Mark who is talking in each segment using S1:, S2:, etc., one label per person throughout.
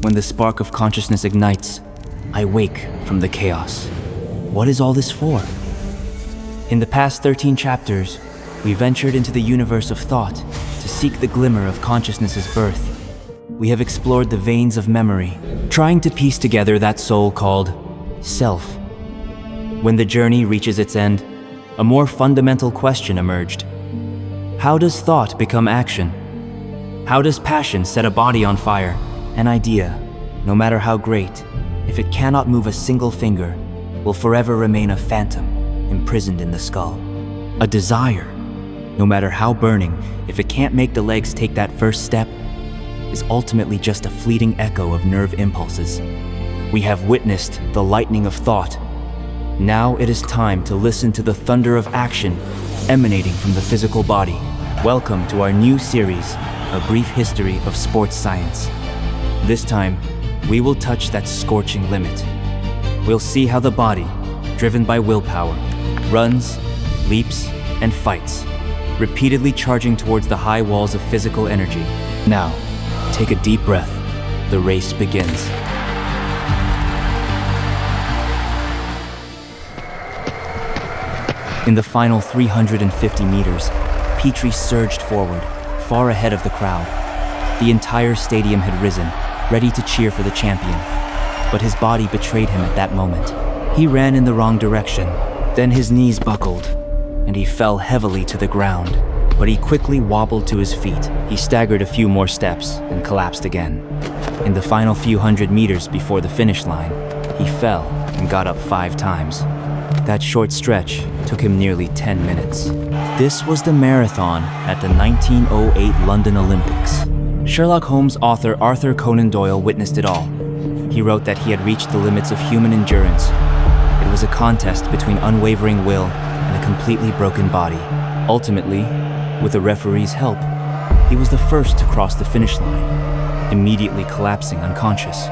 S1: When the spark of consciousness ignites, I wake from the chaos. What is all this for? In the past 13 chapters, we ventured into the universe of thought to seek the glimmer of consciousness's birth. We have explored the veins of memory, trying to piece together that soul called self. When the journey reaches its end, a more fundamental question emerged. How does thought become action? How does passion set a body on fire? An idea, no matter how great, if it cannot move a single finger, will forever remain a phantom, imprisoned in the skull. A desire, no matter how burning, if it can't make the legs take that first step, is ultimately just a fleeting echo of nerve impulses. We have witnessed the lightning of thought. Now it is time to listen to the thunder of action emanating from the physical body. Welcome to our new series, A Brief History of Sports Science. This time, we will touch that scorching limit. We'll see how the body, driven by willpower, runs, leaps, and fights, repeatedly charging towards the high walls of physical energy. Now, take a deep breath. The race begins. In the final 350 meters, Petrie surged forward, far ahead of the crowd. The entire stadium had risen, ready to cheer for the champion. But his body betrayed him at that moment. He ran in the wrong direction. Then his knees buckled, and he fell heavily to the ground. But he quickly wobbled to his feet. He staggered a few more steps and collapsed again. In the final few hundred meters before the finish line, he fell and got up 5 times. That short stretch took him nearly 10 minutes. This was the marathon at the 1908 London Olympics. Sherlock Holmes author Arthur Conan Doyle witnessed it all. He wrote that he had reached the limits of human endurance. It was a contest between unwavering will and a completely broken body. Ultimately, with the referee's help, he was the first to cross the finish line, immediately collapsing unconscious.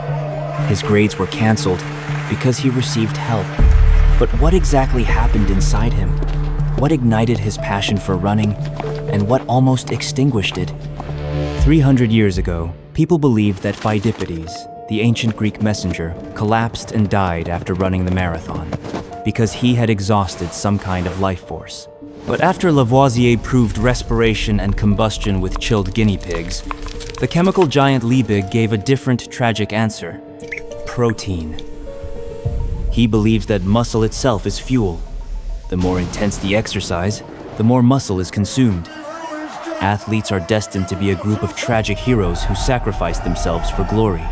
S1: His grades were canceled because he received help. But what exactly happened inside him? What ignited his passion for running, and what almost extinguished it? 300 years ago, people believed that Pheidippides, the ancient Greek messenger, collapsed and died after running the marathon, because he had exhausted some kind of life force. But after Lavoisier proved respiration and combustion with chilled guinea pigs, the chemical giant Liebig gave a different tragic answer: protein. He believes that muscle itself is fuel. The more intense the exercise, the more muscle is consumed. Athletes are destined to be a group of tragic heroes who sacrifice themselves for glory.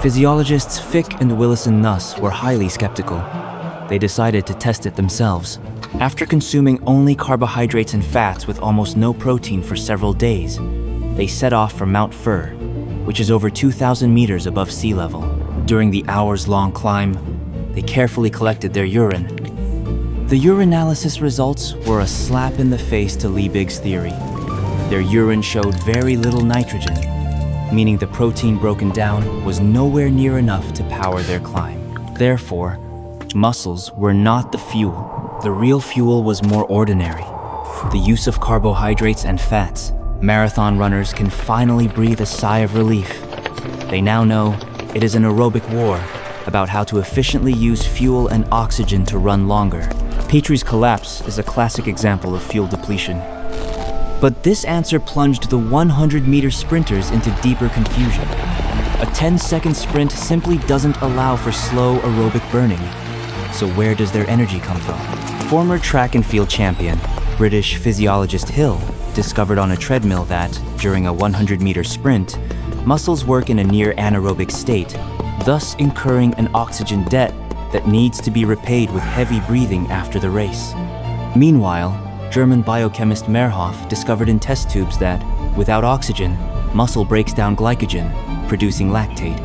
S1: Physiologists Fick and Willison-Nuss were highly skeptical. They decided to test it themselves. After consuming only carbohydrates and fats with almost no protein for several days, they set off for Mount Fur, which is over 2,000 meters above sea level. During the hours-long climb, they carefully collected their urine. The urinalysis results were a slap in the face to Liebig's theory. Their urine showed very little nitrogen, meaning the protein broken down was nowhere near enough to power their climb. Therefore, muscles were not the fuel. The real fuel was more ordinary: the use of carbohydrates and fats. Marathon runners can finally breathe a sigh of relief. They now know it is an aerobic war, about how to efficiently use fuel and oxygen to run longer. Petrie's collapse is a classic example of fuel depletion. But this answer plunged the 100-meter sprinters into deeper confusion. A 10-second sprint simply doesn't allow for slow aerobic burning. So where does their energy come from? Former track and field champion, British physiologist Hill, discovered on a treadmill that, during a 100-meter sprint, muscles work in a near anaerobic state, thus incurring an oxygen debt that needs to be repaid with heavy breathing after the race. Meanwhile, German biochemist Merhoff discovered in test tubes that, without oxygen, muscle breaks down glycogen, producing lactate.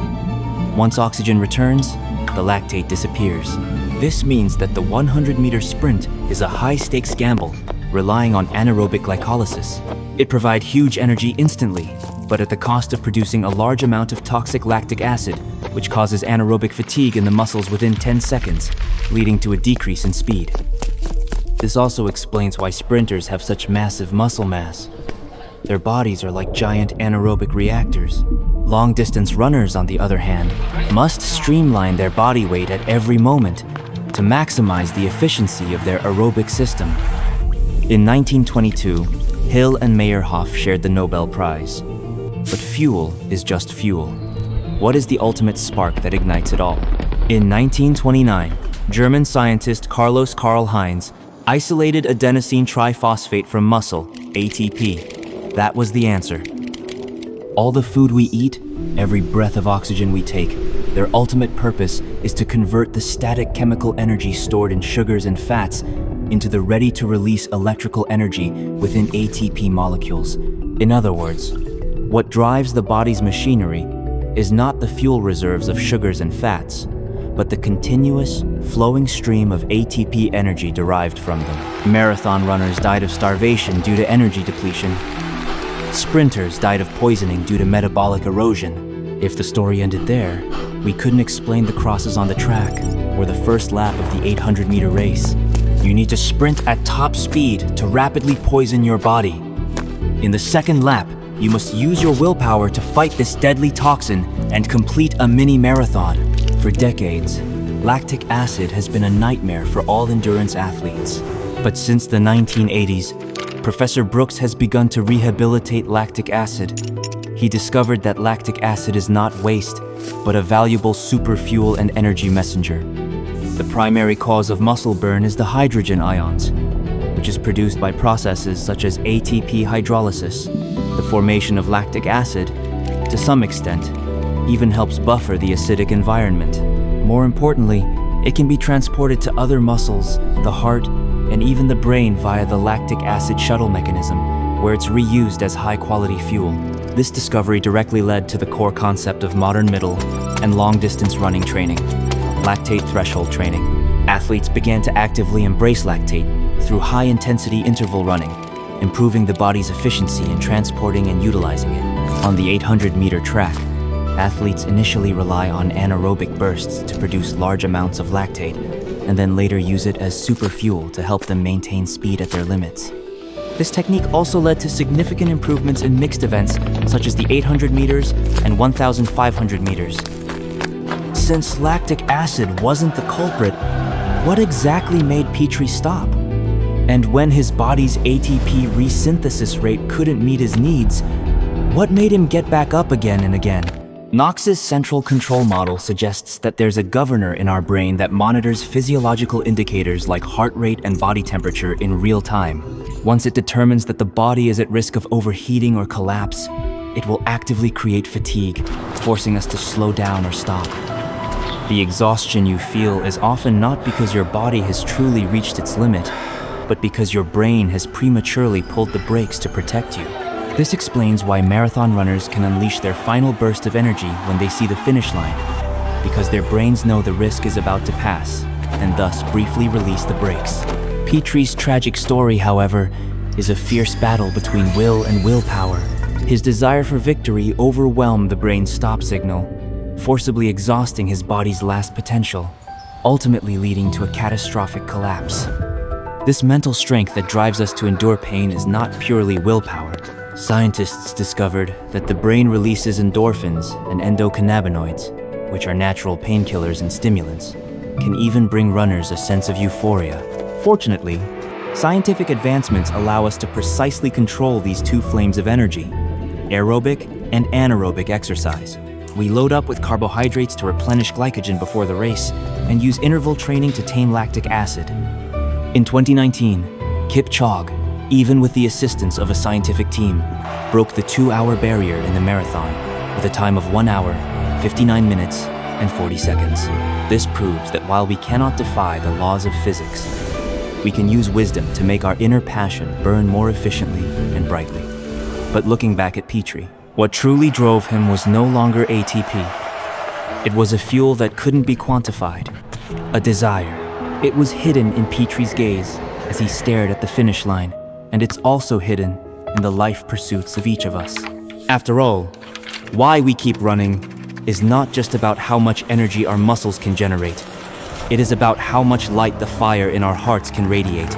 S1: Once oxygen returns, the lactate disappears. This means that the 100-meter sprint is a high-stakes gamble, relying on anaerobic glycolysis. It provides huge energy instantly, but at the cost of producing a large amount of toxic lactic acid, which causes anaerobic fatigue in the muscles within 10 seconds, leading to a decrease in speed. This also explains why sprinters have such massive muscle mass. Their bodies are like giant anaerobic reactors. Long-distance runners, on the other hand, must streamline their body weight at every moment to maximize the efficiency of their aerobic system. In 1922, Hill and Meyerhoff shared the Nobel Prize. But fuel is just fuel. What is the ultimate spark that ignites it all? In 1929, German scientist Carlos Karl Heinz isolated adenosine triphosphate from muscle, ATP. That was the answer. All the food we eat, every breath of oxygen we take, their ultimate purpose is to convert the static chemical energy stored in sugars and fats into the ready-to-release electrical energy within ATP molecules. In other words, what drives the body's machinery is not the fuel reserves of sugars and fats, but the continuous, flowing stream of ATP energy derived from them. Marathon runners died of starvation due to energy depletion. Sprinters died of poisoning due to metabolic erosion. If the story ended there, we couldn't explain the crosses on the track or the first lap of the 800-meter race. You need to sprint at top speed to rapidly poison your body. In the second lap, you must use your willpower to fight this deadly toxin and complete a mini marathon. For decades, lactic acid has been a nightmare for all endurance athletes. But since the 1980s, Professor Brooks has begun to rehabilitate lactic acid. He discovered that lactic acid is not waste, but a valuable superfuel and energy messenger. The primary cause of muscle burn is the hydrogen ions, which is produced by processes such as ATP hydrolysis. The formation of lactic acid, to some extent, even helps buffer the acidic environment. More importantly, it can be transported to other muscles, the heart, and even the brain via the lactic acid shuttle mechanism, where it's reused as high-quality fuel. This discovery directly led to the core concept of modern middle and long-distance running training, lactate threshold training. Athletes began to actively embrace lactate through high-intensity interval running, improving the body's efficiency in transporting and utilizing it. On the 800-meter track, athletes initially rely on anaerobic bursts to produce large amounts of lactate, and then later use it as superfuel to help them maintain speed at their limits. This technique also led to significant improvements in mixed events, such as the 800 meters and 1,500 meters. Since lactic acid wasn't the culprit, what exactly made Petrie stop? And when his body's ATP resynthesis rate couldn't meet his needs, what made him get back up again and again? Knox's central control model suggests that there's a governor in our brain that monitors physiological indicators like heart rate and body temperature in real time. Once it determines that the body is at risk of overheating or collapse, it will actively create fatigue, forcing us to slow down or stop. The exhaustion you feel is often not because your body has truly reached its limit, but because your brain has prematurely pulled the brakes to protect you. This explains why marathon runners can unleash their final burst of energy when they see the finish line, because their brains know the risk is about to pass, and thus briefly release the brakes. Petrie's tragic story, however, is a fierce battle between will and willpower. His desire for victory overwhelmed the brain's stop signal, forcibly exhausting his body's last potential, ultimately leading to a catastrophic collapse. This mental strength that drives us to endure pain is not purely willpower. Scientists discovered that the brain releases endorphins and endocannabinoids, which are natural painkillers and stimulants, can even bring runners a sense of euphoria. Fortunately, scientific advancements allow us to precisely control these two flames of energy, aerobic and anaerobic exercise. We load up with carbohydrates to replenish glycogen before the race and use interval training to tame lactic acid. In 2019, Kipchoge, even with the assistance of a scientific team, broke the 2-hour barrier in the marathon with a time of 1 hour, 59 minutes, and 40 seconds. This proves that while we cannot defy the laws of physics, we can use wisdom to make our inner passion burn more efficiently and brightly. But looking back at Petrie, what truly drove him was no longer ATP. It was a fuel that couldn't be quantified, a desire. It was hidden in Petrie's gaze as he stared at the finish line, and it's also hidden in the life pursuits of each of us. After all, why we keep running is not just about how much energy our muscles can generate. It is about how much light the fire in our hearts can radiate.